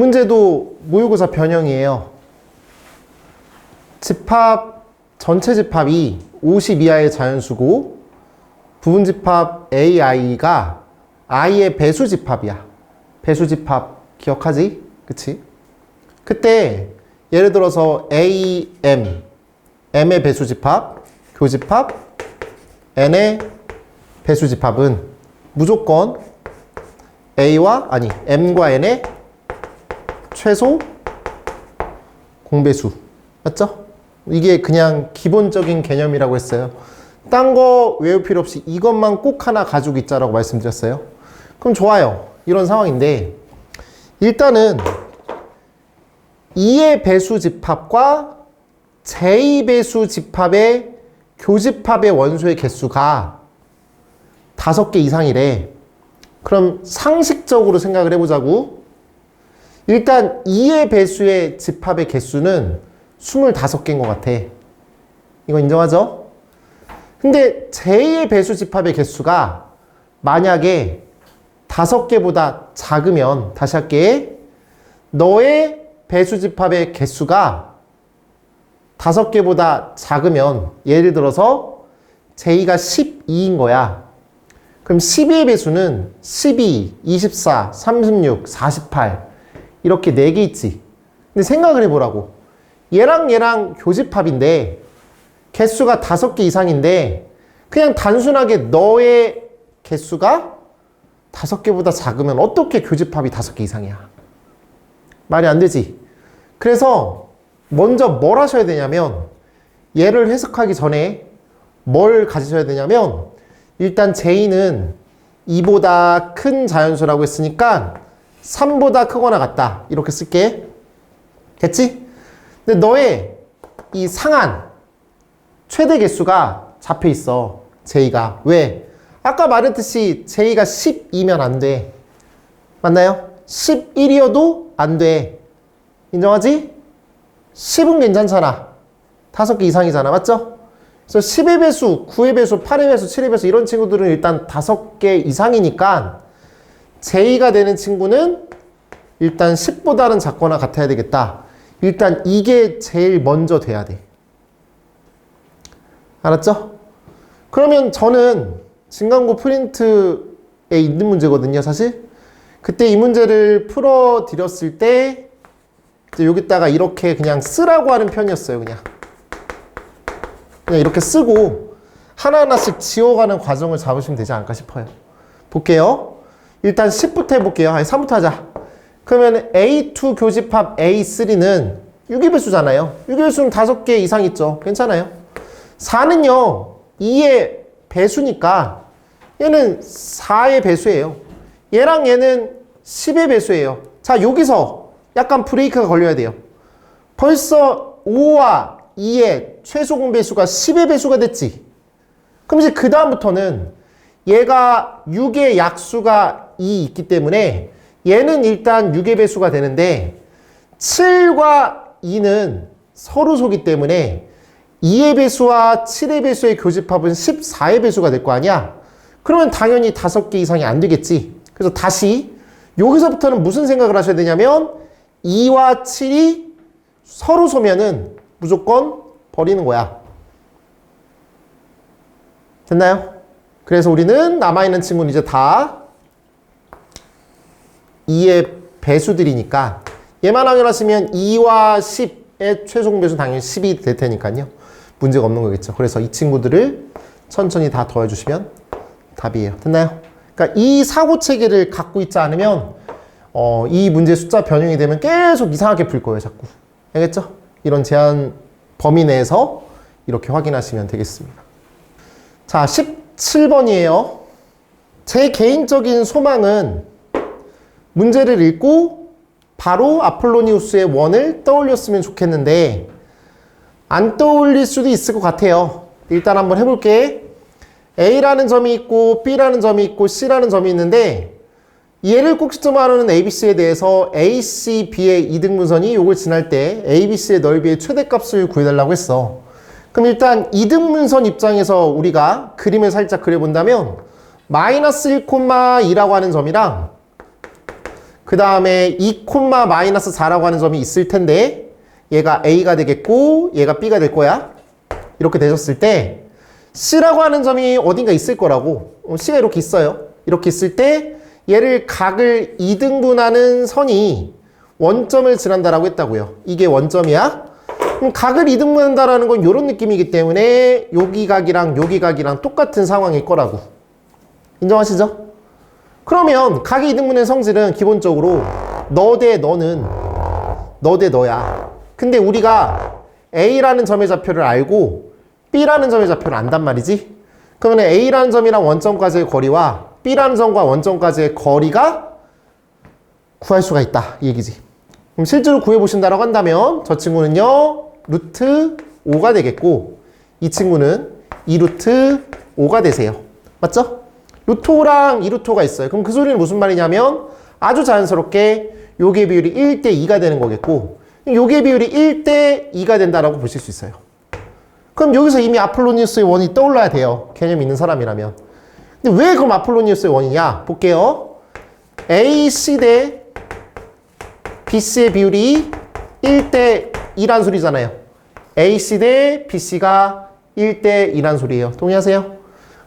문제도 모의고사 변형이에요. 집합, 전체 집합이 50 이하의 자연수고 부분 집합 AI가 I의 배수 집합이야. 배수 집합 기억하지? 그치? 그때 예를 들어서 AM, M의 배수 집합, 교집합, N의 배수 집합은 무조건 M과 N의 최소 공배수. 맞죠? 이게 그냥 기본적인 개념이라고 했어요. 딴 거 외울 필요 없이 이것만 꼭 하나 가지고 있자라고 말씀드렸어요. 그럼 좋아요. 이런 상황인데 일단은 2의 배수 집합과 제2 배수 집합의 교집합의 원소의 개수가 5개 이상이래. 그럼 상식적으로 생각을 해보자고. 일단 2의 배수의 집합의 개수는 25개인 것 같아. 이거 인정하죠? 근데 제2의 배수 집합의 개수가 만약에 5개보다 작으면, 다시 할게. 너의 배수 집합의 개수가 5개보다 작으면, 예를 들어서 제2가 12인 거야. 그럼 12의 배수는 12, 24, 36, 48 이렇게 4개 있지. 근데 생각을 해보라고. 얘랑 교집합인데 개수가 5개 이상인데 그냥 단순하게 너의 개수가 5개보다 작으면 어떻게 교집합이 5개 이상이야? 말이 안 되지. 그래서 먼저 뭘 하셔야 되냐면 얘를 해석하기 전에 뭘 가지셔야 되냐면 일단 제2는 2보다 큰 자연수라고 했으니까 3보다 크거나 같다. 이렇게 쓸게. 됐지? 근데 너의 이 상한 최대 개수가 잡혀 있어. 제2가. 왜? 아까 말했듯이 제2가 12면 안 돼. 맞나요? 11이어도 안 돼. 인정하지? 10은 괜찮잖아. 5개 이상이잖아. 맞죠? 그래서 10의 배수, 9의 배수, 8의 배수, 7의 배수 이런 친구들은 일단 5개 이상이니까 제2가 되는 친구는 일단 10보다는 작거나 같아야 되겠다. 일단 이게 제일 먼저 돼야 돼. 알았죠? 그러면 저는 진강고 프린트에 있는 문제거든요, 사실. 그때 이 문제를 풀어드렸을 때 이제 여기다가 이렇게 그냥 쓰라고 하는 편이었어요, 그냥 이렇게 쓰고 하나하나씩 지워가는 과정을 잡으시면 되지 않을까 싶어요. 볼게요. 일단 10부터 해볼게요. 아니, 3부터 하자. 그러면 A2 교집합 A3는 6의 배수잖아요. 6의 배수는 5개 이상 있죠. 괜찮아요. 4는요, 2의 배수니까 얘는 4의 배수예요. 얘랑 얘는 10의 배수예요. 자, 여기서 약간 브레이크가 걸려야 돼요. 벌써 5와 2의 최소 공배수가 10의 배수가 됐지. 그럼 이제 그 다음부터는 얘가 6의 약수가 2 있기 때문에 얘는 일단 6의 배수가 되는데 7과 2는 서로 소기 때문에 2의 배수와 7의 배수의 교집합은 14의 배수가 될 거 아니야? 그러면 당연히 5개 이상이 안 되겠지. 그래서 다시 여기서부터는 무슨 생각을 하셔야 되냐면 2와 7이 서로 소면은 무조건 버리는 거야. 됐나요? 그래서 우리는 남아있는 친구는 이제 다 2의 배수들이니까 얘만 확인하시면 2와 10의 최소 공배수 당연히 10이 될 테니까요. 문제가 없는 거겠죠. 그래서 이 친구들을 천천히 다 더해주시면 답이에요. 됐나요? 그러니까 이 사고체계를 갖고 있지 않으면 이 문제 숫자 변형이 되면 계속 이상하게 풀 거예요. 자꾸. 알겠죠? 이런 제한 범위 내에서 이렇게 확인하시면 되겠습니다. 자, 17번이에요. 제 개인적인 소망은 문제를 읽고 바로 아폴로니우스의 원을 떠올렸으면 좋겠는데 안 떠올릴 수도 있을 것 같아요. 일단 한번 해볼게. A라는 점이 있고 B라는 점이 있고 C라는 점이 있는데 얘를 꼭 시점하는 ABC에 대해서 AC, B의 이등분선이 요걸 지날 때 ABC의 넓이의 최대값을 구해달라고 했어. 그럼 일단 이등분선 입장에서 우리가 그림을 살짝 그려본다면 마이너스 1,2라고 하는 점이랑 그 다음에 2, 마이너스 4라고 하는 점이 있을 텐데 얘가 A가 되겠고 얘가 B가 될 거야. 이렇게 되셨을 때 C라고 하는 점이 어딘가 있을 거라고. C가 이렇게 있어요. 이렇게 있을 때 얘를 각을 2등분하는 선이 원점을 지난다라고 했다고요. 이게 원점이야. 그럼 각을 2등분한다라는 건 이런 느낌이기 때문에 여기 각이랑 여기 각이랑 똑같은 상황일 거라고. 인정하시죠? 그러면 각이 2등분의 성질은 기본적으로 너 대 너는 너 대 너야. 근데 우리가 A라는 점의 좌표를 알고 B라는 점의 좌표를 안단 말이지. 그러면 A라는 점이랑 원점까지의 거리와 B라는 점과 원점까지의 거리가 구할 수가 있다. 이 얘기지. 그럼 실제로 구해보신다라고 한다면 저 친구는요 루트 5가 되겠고 이 친구는 2루트 5가 되세요. 맞죠? 루트 5랑 2루트 5가 있어요. 그럼 그 소리는 무슨 말이냐면 아주 자연스럽게 요게 비율이 1대 2가 되는 거겠고 요게 비율이 1대 2가 된다라고 보실 수 있어요. 그럼 여기서 이미 아폴로니우스의 원이 떠올라야 돼요. 개념 있는 사람이라면. 근데 왜 그럼 아폴로니우스의 원이냐? 볼게요. AC 대 BC의 비율이 1대 2란 소리잖아요. AC 대 BC가 1대 2란 소리예요. 동의하세요?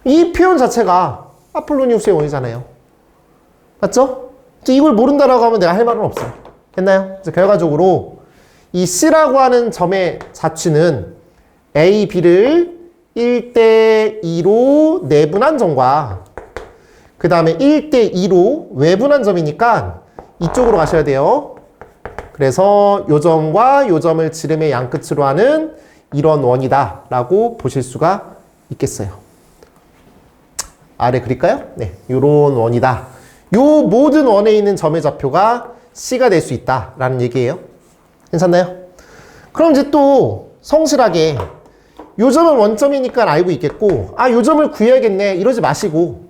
이 표현 자체가 아폴로니우스의 원이잖아요. 맞죠? 이걸 모른다라고 하면 내가 할 말은 없어요. 됐나요? 그래서 결과적으로 이 C라고 하는 점의 자취는 A, B를 1대 2로 내분한 점과 그 다음에 1대 2로 외분한 점이니까 이쪽으로 가셔야 돼요. 그래서 요 점과 요 점을 지름의 양끝으로 하는 이런 원이다 라고 보실 수가 있겠어요. 아래 그릴까요? 네, 요런 원이다. 요 모든 원에 있는 점의 좌표가 C가 될 수 있다 라는 얘기예요. 괜찮나요? 그럼 이제 또 성실하게 요 점은 원점이니까 알고 있겠고 요 점을 구해야겠네 이러지 마시고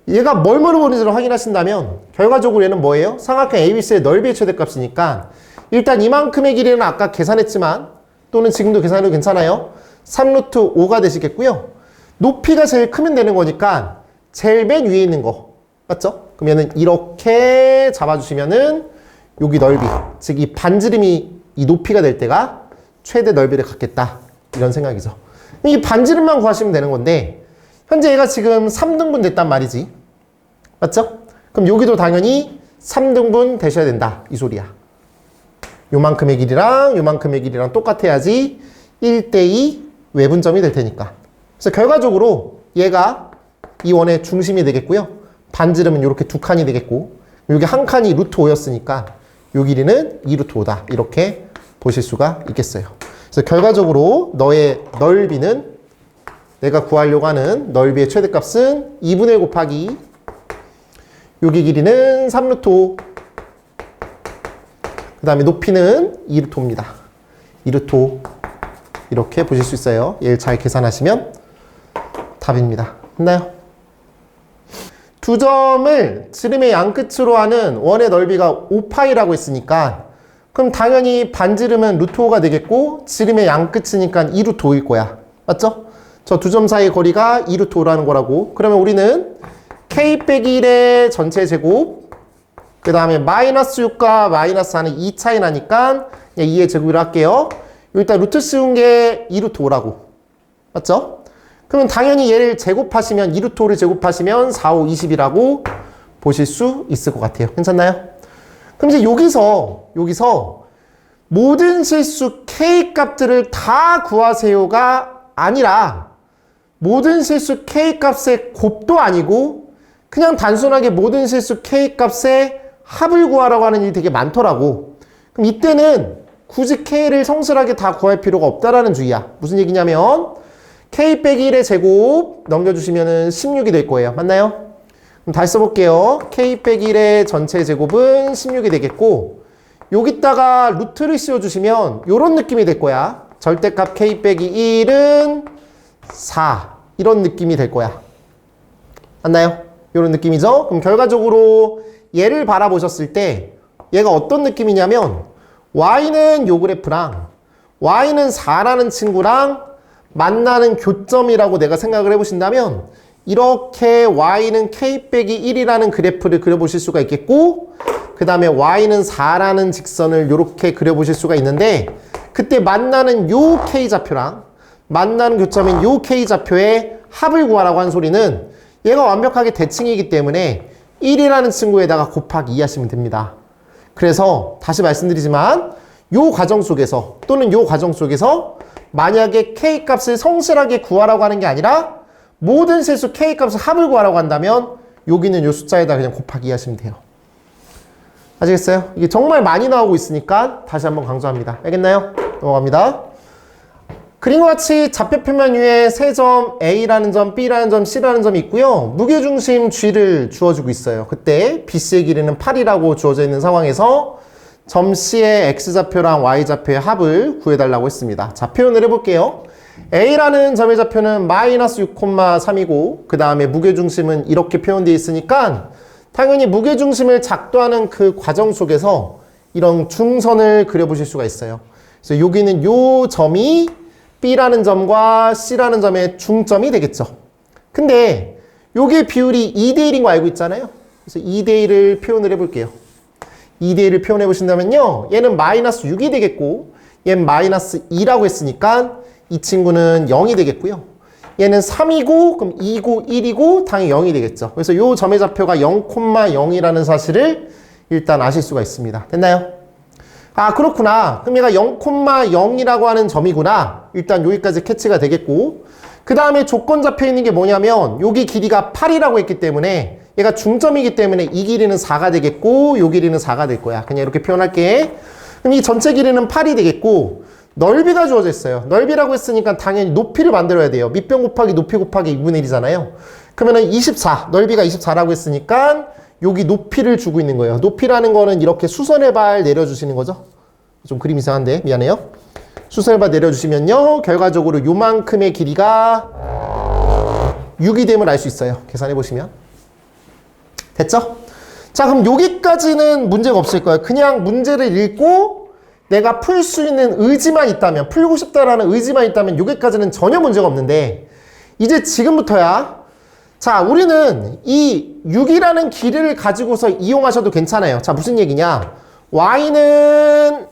얘가 뭘 물어보는지를 확인하신다면 결과적으로 얘는 뭐예요? 삼각형 ABC의 넓이의 최대값이니까 일단 이만큼의 길이는 아까 계산했지만 또는 지금도 계산해도 괜찮아요. 3루트 5가 되시겠고요. 높이가 제일 크면 되는 거니까 제일 맨 위에 있는 거 맞죠? 그러면은 이렇게 잡아주시면은 여기 넓이 즉 이 반지름이 이 높이가 될 때가 최대 넓이를 갖겠다 이런 생각이죠. 이 반지름만 구하시면 되는 건데 현재 얘가 지금 3등분 됐단 말이지. 맞죠? 그럼 여기도 당연히 3등분 되셔야 된다. 이 소리야. 요만큼의 길이랑 요만큼의 길이랑 똑같아야지 1대2 외분점이 될 테니까. 그래서 결과적으로 얘가 이 원의 중심이 되겠고요. 반지름은 이렇게 두 칸이 되겠고 여기 한 칸이 루트 5였으니까 요 길이는 2루트 5다. 이렇게 보실 수가 있겠어요. 그래서 결과적으로 너의 넓이는 내가 구하려고 하는 넓이의 최대값은 2분의 1 곱하기 여기 길이는 3루트 5 그 다음에 높이는 2루트 5입니다. 2루트 5 이렇게 보실 수 있어요. 얘를 잘 계산하시면 답입니다. 됐나요? 두 점을 지름의 양끝으로 하는 원의 넓이가 5파이라고 했으니까 그럼 당연히 반지름은 루트 5가 되겠고 지름의 양끝이니까 2루트 5일 거야. 맞죠? 저 두 점 사이의 거리가 2루트 5라는 거라고. 그러면 우리는 K 빼기 1의 전체 제곱 그 다음에 마이너스 6과 마이너스 4는 2 차이 나니까 2의 제곱으로 할게요. 일단 루트 씌운 게 2루트 5라고. 맞죠? 그러면 당연히 얘를 제곱하시면 2루트 5를 제곱하시면 4, 5, 20이라고 보실 수 있을 것 같아요. 괜찮나요? 그럼 이제 여기서 모든 실수 K 값들을 다 구하세요가 아니라 모든 실수 K 값의 곱도 아니고 그냥 단순하게 모든 실수 K 값의 합을 구하라고 하는 일이 되게 많더라고. 그럼 이때는 굳이 K를 성실하게 다 구할 필요가 없다라는 주의야. 무슨 얘기냐면 K 빼기 1의 제곱 넘겨주시면은 16이 될 거예요. 맞나요? 그럼 다시 써볼게요. K 빼기 1의 전체 제곱은 16이 되겠고 여기다가 루트를 씌워주시면 이런 느낌이 될 거야. 절대값 K 빼기 1은 4 이런 느낌이 될 거야. 맞나요? 이런 느낌이죠? 그럼 결과적으로 얘를 바라보셨을 때 얘가 어떤 느낌이냐면 Y는 요 그래프랑 Y는 4라는 친구랑 만나는 교점이라고 내가 생각을 해보신다면 이렇게 y는 k 빼기 1이라는 그래프를 그려보실 수가 있겠고, 그 다음에 y는 4라는 직선을 이렇게 그려보실 수가 있는데, 그때 만나는 요 k좌표랑 만나는 교점인 요 k좌표의 합을 구하라고 한 소리는 얘가 완벽하게 대칭이기 때문에 1이라는 친구에다가 곱하기 2 하시면 됩니다. 그래서 다시 말씀드리지만 요 과정 속에서 또는 요 과정 속에서 만약에 k 값을 성실하게 구하라고 하는 게 아니라 모든 실수 k 값을 합을 구하라고 한다면 여기는 요 숫자에다 그냥 곱하기 2 하시면 돼요. 아시겠어요? 이게 정말 많이 나오고 있으니까 다시 한번 강조합니다. 알겠나요? 넘어갑니다. 그림과 같이 좌표 표면 위에 세 점 A라는 점, B라는 점, C라는 점이 있고요. 무게중심 G를 주어주고 있어요. 그때 BC의 길이는 8이라고 주어져 있는 상황에서 점 C의 X좌표랑 Y좌표의 합을 구해달라고 했습니다. 자, 표현을 해볼게요. A라는 점의 좌표는 마이너스 6,3이고 그 다음에 무게중심은 이렇게 표현되어 있으니까 당연히 무게중심을 작도하는 그 과정 속에서 이런 중선을 그려보실 수가 있어요. 그래서 여기는 요 점이 B라는 점과 C라는 점의 중점이 되겠죠. 근데 요게 비율이 2대1인 거 알고 있잖아요. 그래서 2대1을 표현을 해볼게요. 2대1을 표현해 보신다면요. 얘는 마이너스 6이 되겠고 얘는 마이너스 2라고 했으니까 이 친구는 0이 되겠고요. 얘는 3이고 그럼 2고 1이고 당연히 0이 되겠죠. 그래서 요 점의 좌표가 0,0이라는 사실을 일단 아실 수가 있습니다. 됐나요? 아, 그렇구나. 그럼 얘가 0,0이라고 하는 점이구나. 일단 여기까지 캐치가 되겠고 그 다음에 조건 잡혀 있는 게 뭐냐면 여기 길이가 8이라고 했기 때문에 얘가 중점이기 때문에 이 길이는 4가 되겠고 요 길이는 4가 될 거야. 그냥 이렇게 표현할게. 그럼 이 전체 길이는 8이 되겠고 넓이가 주어져 있어요. 넓이라고 했으니까 당연히 높이를 만들어야 돼요. 밑변 곱하기 높이 곱하기 2분의 1이잖아요. 그러면은 24, 넓이가 24라고 했으니까 여기 높이를 주고 있는 거예요. 높이라는 거는 이렇게 수선의 발 내려주시는 거죠. 좀 그림 이상한데 미안해요. 수선의 발 내려주시면요. 결과적으로 요만큼의 길이가 6이 됨을 알 수 있어요. 계산해 보시면. 됐죠? 자, 그럼 여기까지는 문제가 없을 거예요. 그냥 문제를 읽고 내가 풀 수 있는 의지만 있다면, 풀고 싶다라는 의지만 있다면 여기까지는 전혀 문제가 없는데 이제 지금부터야 자, 우리는 이 6이라는 길이를 가지고서 이용하셔도 괜찮아요. 자, 무슨 얘기냐? y는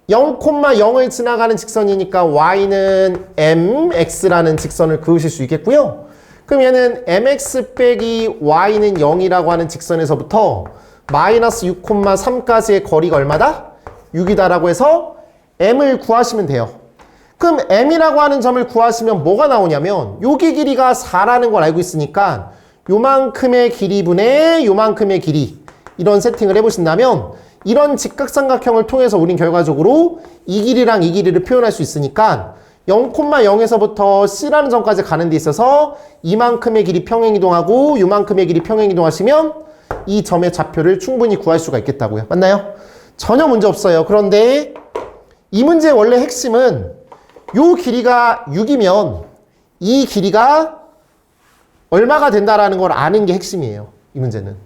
0,0을 지나가는 직선이니까 y는 mx라는 직선을 그으실 수 있겠고요. 그럼 얘는 mx 빼기 y는 0이라고 하는 직선에서부터 마이너스 6,3까지의 거리가 얼마다? 6이다라고 해서 m을 구하시면 돼요. 그럼 m이라고 하는 점을 구하시면 뭐가 나오냐면 여기 길이가 4라는 걸 알고 있으니까 요만큼의 길이분의 요만큼의 길이 이런 세팅을 해보신다면 이런 직각삼각형을 통해서 우린 결과적으로 이 길이랑 이 길이를 표현할 수 있으니까 0,0에서부터 C라는 점까지 가는 데 있어서 이만큼의 길이 평행이동하고 요만큼의 길이 평행이동하시면 이 점의 좌표를 충분히 구할 수가 있겠다고요. 맞나요? 전혀 문제 없어요. 그런데 이 문제의 원래 핵심은 요 길이가 6이면 이 길이가 얼마가 된다라는 걸 아는 게 핵심이에요. 이 문제는.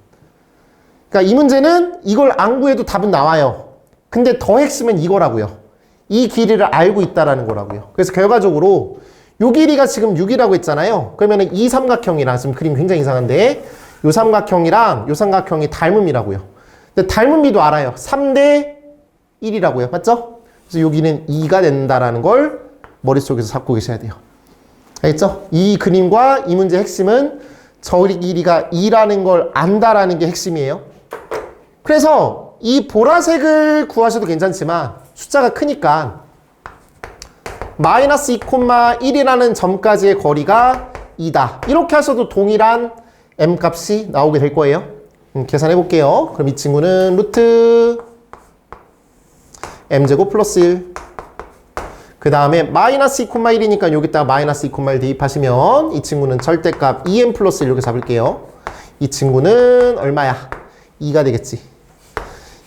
그러니까 이 문제는 이걸 안 구해도 답은 나와요. 근데 더 핵심은 이거라고요. 이 길이를 알고 있다라는 거라고요. 그래서 결과적으로 요 길이가 지금 6이라고 했잖아요. 그러면은 이 삼각형이랑 지금 그림 굉장히 이상한데 요 삼각형이랑 요 삼각형이 닮음이라고요. 근데 닮음비도 알아요. 3대 1이라고요. 맞죠? 그래서 여기는 2가 된다라는 걸 머릿속에서 잡고 계셔야 돼요. 알겠죠? 이 그림과 이 문제의 핵심은 저 길이가 2라는 걸 안다라는 게 핵심이에요. 그래서 이 보라색을 구하셔도 괜찮지만 숫자가 크니까 마이너스 2,1이라는 점까지의 거리가 2다. 이렇게 하셔도 동일한 m값이 나오게 될 거예요. 계산해 볼게요. 그럼 이 친구는 루트 m제곱 플러스 1. 그 다음에 마이너스 2,1이니까 여기다가 마이너스 2,1 대입하시면 이 친구는 절대값 2m 플러스 1 이렇게 잡을게요. 이 친구는 얼마야? 2가 되겠지.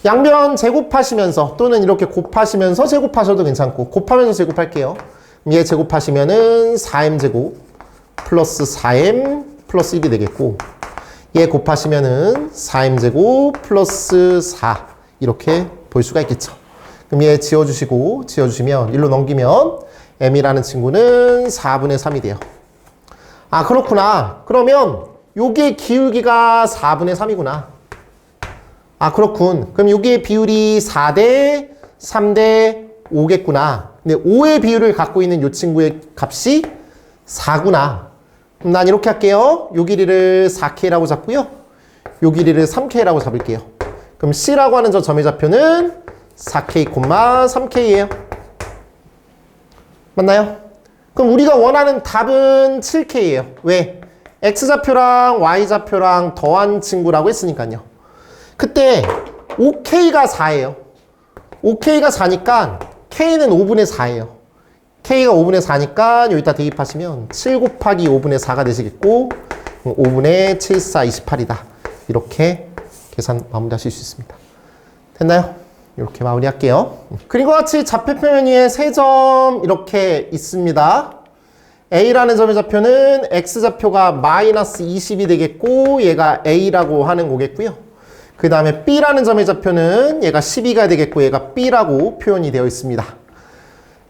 양변 제곱하시면서 또는 이렇게 곱하시면서 제곱하셔도 괜찮고 곱하면서 제곱할게요. 얘 제곱하시면은 4m제곱 플러스 4m 플러스 1이 되겠고 얘 곱하시면은 4m제곱 플러스 4 이렇게 볼 수가 있겠죠. 그럼 얘 지워주시고 지워주시면 1로 넘기면 m이라는 친구는 4분의 3이 돼요. 아, 그렇구나. 그러면 요게 기울기가 4분의 3이구나. 아, 그렇군. 그럼 요게 비율이 4대 3대 5겠구나. 근데 5의 비율을 갖고 있는 요 친구의 값이 4구나. 그럼 난 이렇게 할게요. 요 길이를 4K라고 잡고요. 요 길이를 3K라고 잡을게요. 그럼 C라고 하는 저 점의 좌표는 4K, 3K예요. 맞나요? 그럼 우리가 원하는 답은 7K예요. 왜? X좌표랑 Y좌표랑 더한 친구라고 했으니까요. 그때 5K가 4예요. 5K가 4니까 K는 5분의 4예요. K가 5분의 4니까 여기다 대입하시면 7 곱하기 5분의 4가 되시겠고 5분의 7, 4, 28이다. 이렇게 계산 마무리하실 수 있습니다. 됐나요? 이렇게 마무리할게요. 그림과 같이 좌표표면 위에 세 점 이렇게 있습니다. A라는 점의 좌표는 X좌표가 마이너스 20이 되겠고 얘가 A라고 하는 거겠고요. 그 다음에 B라는 점의 좌표는 얘가 12가 되겠고 얘가 B라고 표현이 되어 있습니다.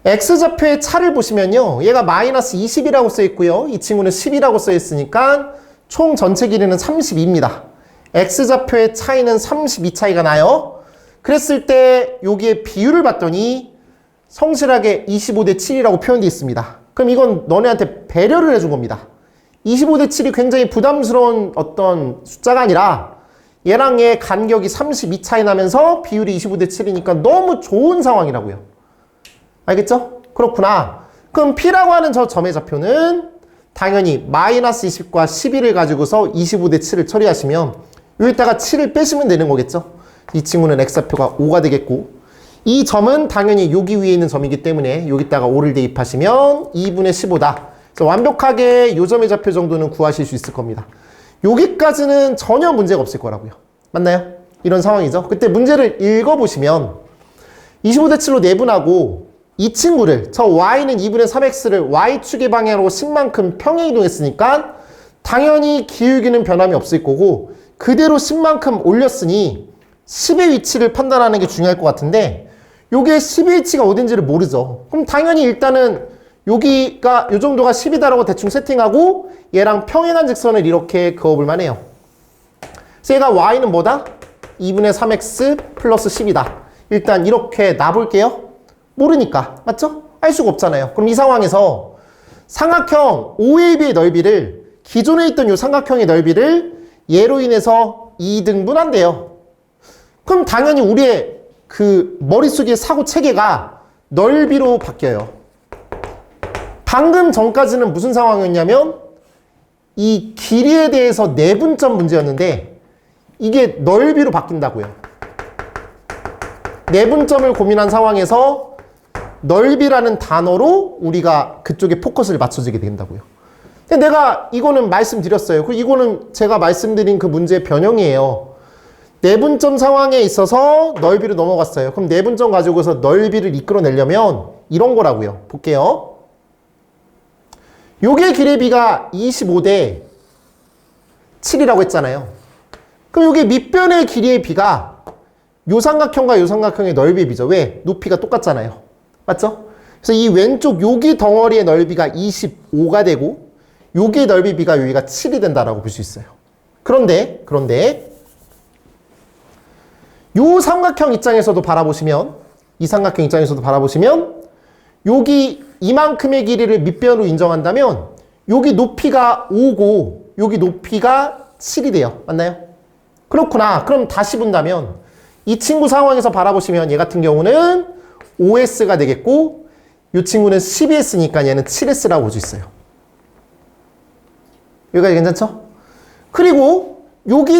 X좌표의 차를 보시면요. 얘가 마이너스 20이라고 써 있고요. 이 친구는 10이라고 써 있으니까 총 전체 길이는 32입니다. X좌표의 차이는 32 차이가 나요. 그랬을 때 여기에 비율을 봤더니 성실하게 25대 7이라고 표현되어 있습니다. 그럼 이건 너네한테 배려를 해준 겁니다. 25대 7이 굉장히 부담스러운 어떤 숫자가 아니라 얘랑 얘 간격이 32 차이 나면서 비율이 25대 7이니까 너무 좋은 상황이라고요. 알겠죠? 그렇구나. 그럼 P라고 하는 저 점의 좌표는 당연히 마이너스 20과 11을 가지고서 25대 7을 처리하시면 여기다가 7을 빼시면 되는 거겠죠? 이 친구는 X좌표가 5가 되겠고 이 점은 당연히 여기 위에 있는 점이기 때문에 여기다가 5를 대입하시면 2분의 15다. 그래서 완벽하게 이 점의 좌표 정도는 구하실 수 있을 겁니다. 여기까지는 전혀 문제가 없을 거라고요. 맞나요? 이런 상황이죠. 그때 문제를 읽어보시면 25대 7로 내분하고 이 친구를 저 y는 2분의 3x를 y축의 방향으로 10만큼 평행 이동했으니까 당연히 기울기는 변함이 없을 거고 그대로 10만큼 올렸으니 10의 위치를 판단하는 게 중요할 것 같은데 요게 10의 위치가 어딘지를 모르죠. 그럼 당연히 일단은 여기가 요 정도가 10이다라고 대충 세팅하고 얘랑 평행한 직선을 이렇게 그어볼만 해요. 그래서 얘가 y는 뭐다? 2분의 3x 플러스 10이다. 일단 이렇게 놔볼게요. 모르니까. 맞죠? 알 수가 없잖아요. 그럼 이 상황에서 삼각형 OAB의 넓이를 기존에 있던 이 삼각형의 넓이를 얘로 인해서 2등분한대요. 그럼 당연히 우리의 그 머릿속의 사고 체계가 넓이로 바뀌어요. 방금 전까지는 무슨 상황이었냐면 이 길이에 대해서 내분점 문제였는데 이게 넓이로 바뀐다고요. 내분점을 고민한 상황에서 넓이라는 단어로 우리가 그쪽에 포커스를 맞춰지게 된다고요. 근데 내가 이거는 말씀드렸어요. 이거는 제가 말씀드린 그 문제의 변형이에요. 내분점 상황에 있어서 넓이로 넘어갔어요. 그럼 내분점 가지고서 넓이를 이끌어내려면 이런 거라고요. 볼게요. 요게 길의 비가 25대 7이라고 했잖아요. 그럼 요게 밑변의 길이의 비가 요 삼각형과 요 삼각형의 넓이의 비죠. 왜? 높이가 똑같잖아요. 맞죠? 그래서 이 왼쪽 여기 덩어리의 넓이가 25가 되고 요게 넓이 비가 여기가 7이 된다라고 볼 수 있어요. 그런데 요 삼각형 입장에서도 바라보시면 이 삼각형 입장에서도 바라보시면 여기 이만큼의 길이를 밑변으로 인정한다면 여기 높이가 5고 여기 높이가 7이 돼요. 맞나요? 그렇구나. 그럼 다시 본다면 이 친구 상황에서 바라보시면 얘 같은 경우는 5S가 되겠고 이 친구는 12S니까 얘는 7S라고 볼 수 있어요. 여기까지 괜찮죠? 그리고 여기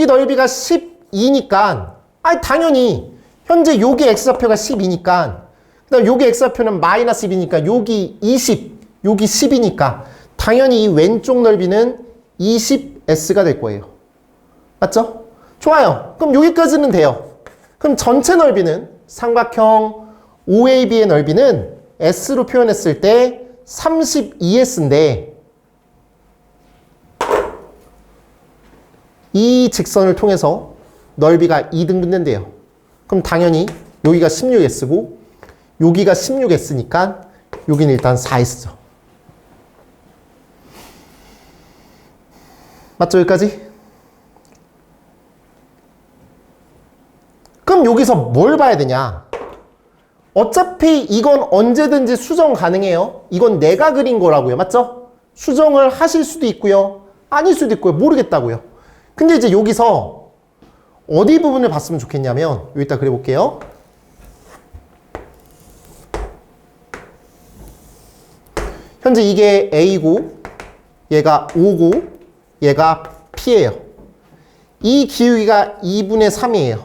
넓이가 12니까 당연히 현재 여기 X좌표가 12니까 그 다음 여기 X좌표는 마이너스 12니까 여기 20, 여기 10이니까 당연히 이 왼쪽 넓이는 20S가 될 거예요. 맞죠? 좋아요. 그럼 여기까지는 돼요. 그럼 전체 넓이는 삼각형 OAB의 넓이는 S로 표현했을 때 32S인데 이 직선을 통해서 넓이가 2등분된대요. 그럼 당연히 여기가 16S고 여기가 16S니까 여기는 일단 4S죠. 맞죠? 여기까지? 그럼 여기서 뭘 봐야 되냐? 어차피 이건 언제든지 수정 가능해요. 이건 내가 그린 거라고요. 맞죠? 수정을 하실 수도 있고요. 아닐 수도 있고요. 모르겠다고요. 근데 이제 여기서 어디 부분을 봤으면 좋겠냐면 여기다 그려볼게요. 현재 이게 A고 얘가 O고 얘가 P예요. 이 기울기가 2분의 3이에요.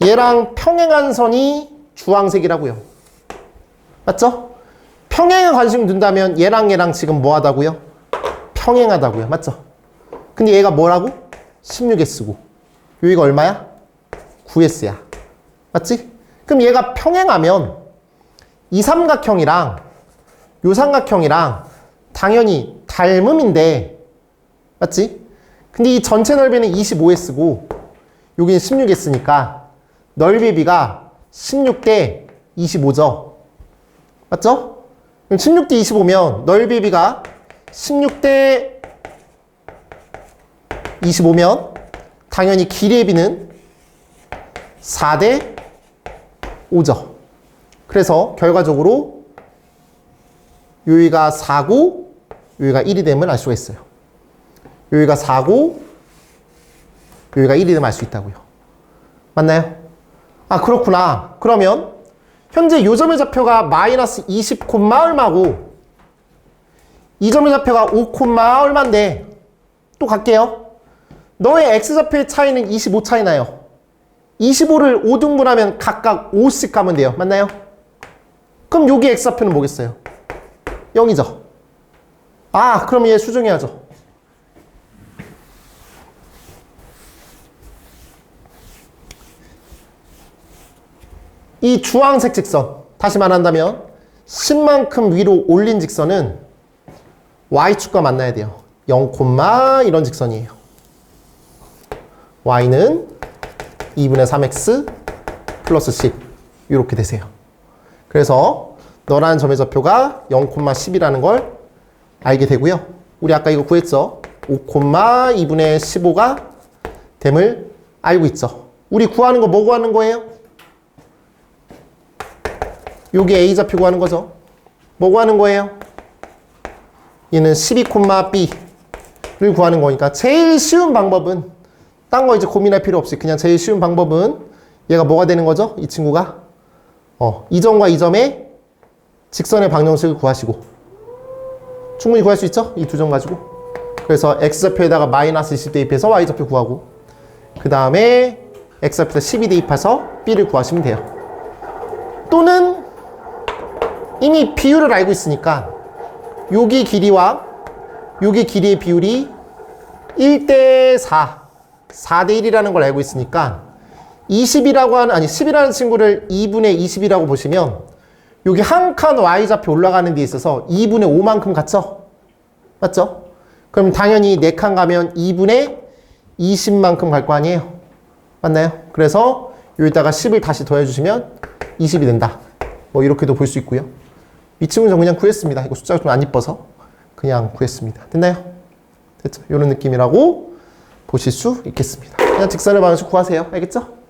얘랑 평행한 선이 주황색이라고요. 맞죠? 평행에 관심 둔다면 얘랑 지금 뭐 하다고요? 평행하다고요. 맞죠? 근데 얘가 뭐라고? 16S고 여기가 얼마야? 9S야. 맞지? 그럼 얘가 평행하면 이 삼각형이랑 요 삼각형이랑 당연히 닮음인데 맞지? 근데 이 전체 넓이는 25S고 여기는 16S니까 넓이비가 16대 25죠. 맞죠? 그럼 16대 25면 넓이비가 16대 25면 당연히 길이의 비는 4대 5죠. 그래서 결과적으로 여기가 4고 여기가 1이 됨을 알 수가 있어요. 여기가 4고 여기가 1이 됨을 알 수 있다고요. 맞나요? 아 그렇구나. 그러면 현재 요 점의 좌표가 마이너스 20, 얼마고 이 점의 좌표가 5, 얼마인데 또 갈게요. 너의 x좌표의 차이는 25 차이 나요. 25를 5등분하면 각각 5씩 가면 돼요. 맞나요? 그럼 여기 x좌표는 뭐겠어요? 0이죠. 아 그럼 얘 수정해야죠. 이 주황색 직선, 다시 말한다면 10만큼 위로 올린 직선은 y축과 만나야 돼요. 0, 이런 직선이에요. y는 2분의 3x 플러스 10 이렇게 되세요. 그래서 너라는 점의 좌표가 0,10이라는 걸 알게 되고요. 우리 아까 이거 구했죠? 5, 2분의 15가 됨을 알고 있죠. 우리 구하는 거 뭐 구하는 거예요? 요게 A좌표 구하는 거죠. 뭐 구하는 거예요? 얘는 12,B를 구하는 거니까 제일 쉬운 방법은 딴 거 이제 고민할 필요 없이 그냥 제일 쉬운 방법은 얘가 뭐가 되는 거죠? 이 친구가 이 점과 이 점의 직선의 방정식을 구하시고 충분히 구할 수 있죠? 이 두 점 가지고. 그래서 X좌표에다가 마이너스 20 대입해서 Y좌표 구하고 그 다음에 X좌표에다 12 대입해서 B를 구하시면 돼요. 또는 이미 비율을 알고 있으니까 여기 길이와 여기 길이의 비율이 1대 4, 4대 1이라는 걸 알고 있으니까 10이라는 친구를 2분의 20이라고 보시면 여기 한 칸 Y좌표 올라가는 데 있어서 2분의 5만큼 갔죠? 맞죠? 그럼 당연히 4칸 가면 2분의 20만큼 갈 거 아니에요? 맞나요? 그래서 여기다가 10을 다시 더해주시면 20이 된다. 뭐 이렇게도 볼 수 있고요. 이 친구는 저 그냥 구했습니다. 이거 숫자가 좀 안 이뻐서 그냥 구했습니다. 됐나요? 됐죠? 이런 느낌이라고 보실 수 있겠습니다. 그냥 직선의 방정식 구하세요. 알겠죠?